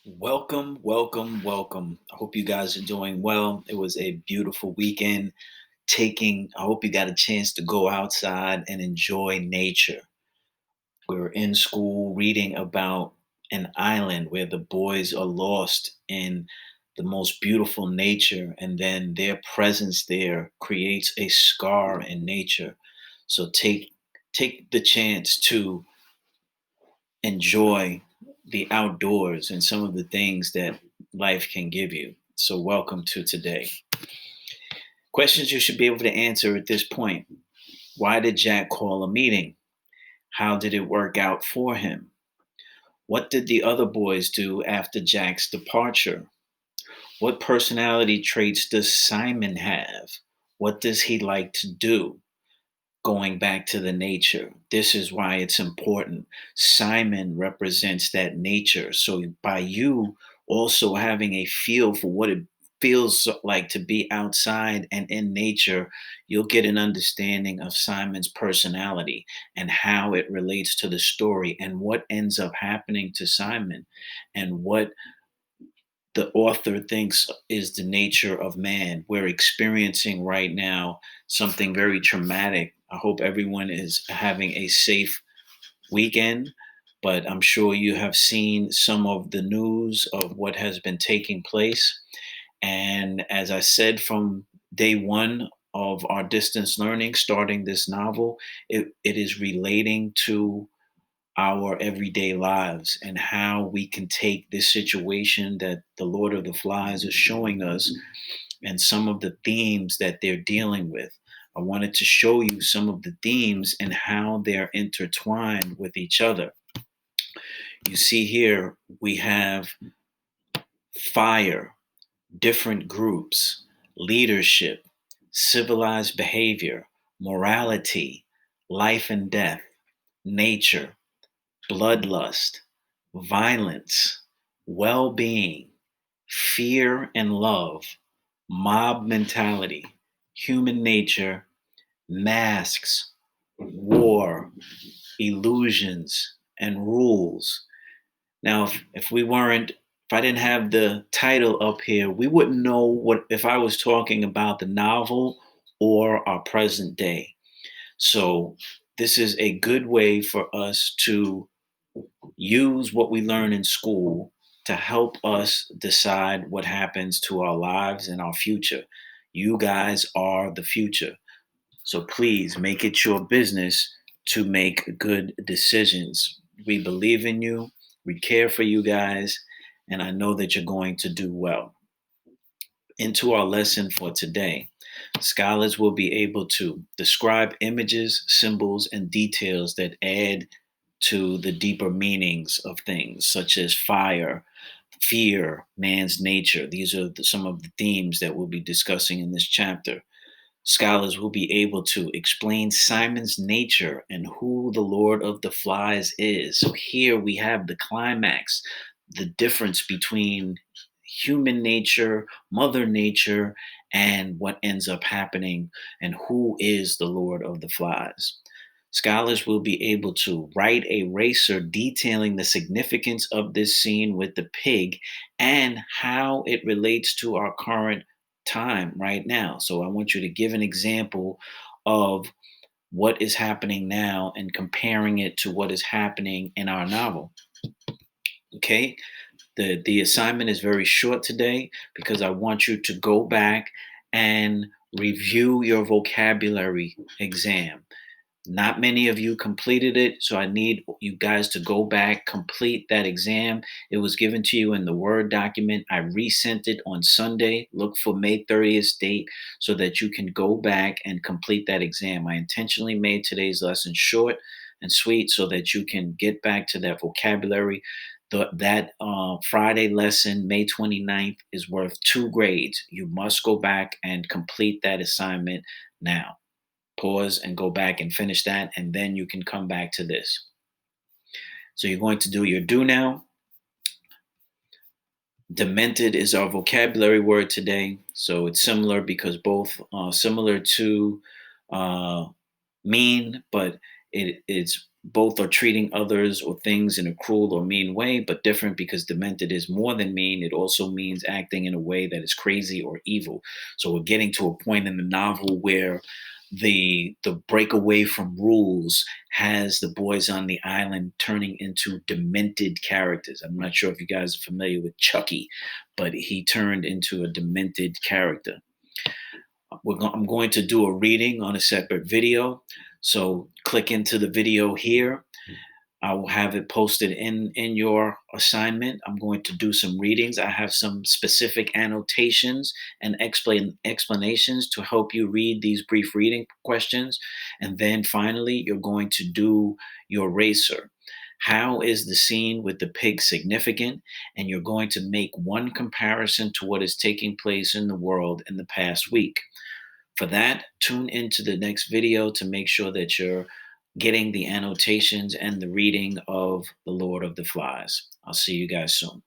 Welcome, welcome, welcome. I hope you guys are doing well. It was a beautiful weekend. I hope you got a chance to go outside and enjoy nature. We were in school reading about an island where the boys are lost in the most beautiful nature, and then their presence there creates a scar in nature. So take the chance to enjoy the outdoors and some of the things that life can give you. So, welcome to today. Questions you should be able to answer at this point. Why did Jack call a meeting? How did it work out for him? What did the other boys do after Jack's departure? What personality traits does Simon have? What does he like to do? Going back to the nature. This is why it's important. Simon represents that nature. So by you also having a feel for what it feels like to be outside and in nature, you'll get an understanding of Simon's personality and how it relates to the story and what ends up happening to Simon and what the author thinks is the nature of man. We're experiencing right now something very traumatic. I hope everyone is having a safe weekend, but I'm sure you have seen some of the news of what has been taking place. And as I said from day one of our distance learning, starting this novel, it is relating to our everyday lives and how we can take this situation that the Lord of the Flies is showing us and some of the themes that they're dealing with. I wanted to show you some of the themes and how they're intertwined with each other. You see here, we have fire, different groups, leadership, civilized behavior, morality, life and death, nature, bloodlust, violence, well being, fear and love, mob mentality, human nature, masks, war, illusions, and rules. Now, if I didn't have the title up here, we wouldn't know what if I was talking about the novel or our present day. So, this is a good way for us to use what we learn in school to help us decide what happens to our lives and our future. You guys are the future. So please make it your business to make good decisions. We believe in you, we care for you guys, and I know that you're going to do well. Into our lesson for today. Scholars will be able to describe images, symbols, and details that add to the deeper meanings of things, such as fire, fear, man's nature. These are some of the themes that we'll be discussing in this chapter. Scholars will be able to explain Simon's nature and who the Lord of the Flies is. So here we have the climax, the difference between human nature, mother nature, and what ends up happening, and who is the Lord of the Flies. Scholars will be able to write a racer detailing the significance of this scene with the pig and how it relates to our current time right now. So I want you to give an example of what is happening now and comparing it to what is happening in our novel. Okay? The assignment is very short today because I want you to go back and review your vocabulary exam. Not many of you completed it, so I need you guys to go back, complete that exam. It was given to you in the Word document. I resent it on Sunday. Look for May 30th date so that you can go back and complete that exam. I intentionally made today's lesson short and sweet so that you can get back to that vocabulary. That Friday lesson, May 29th, is worth 2 grades. You must go back and complete that assignment now. Pause and go back and finish that, and then you can come back to this. So you're going to do your do now. Demented is our vocabulary word today. So it's similar because both are similar to mean, but it's Both are treating others or things in a cruel or mean way, but different because demented is more than mean. It also means acting in a way that is crazy or evil. So we're getting to a point in the novel where the breakaway from rules has the boys on the island turning into demented characters. I'm not sure if you guys are familiar with Chucky, but he turned into a demented character. I'm going to do a reading on a separate video. So click into the video here. I will have it posted in your assignment. I'm going to do some readings. I have some specific annotations and explanations to help you read these brief reading questions. And then finally, you're going to do your racer. How is the scene with the pig significant? And you're going to make one comparison to what is taking place in the world in the past week. For that, tune into the next video to make sure that you're getting the annotations and the reading of The Lord of the Flies. I'll see you guys soon.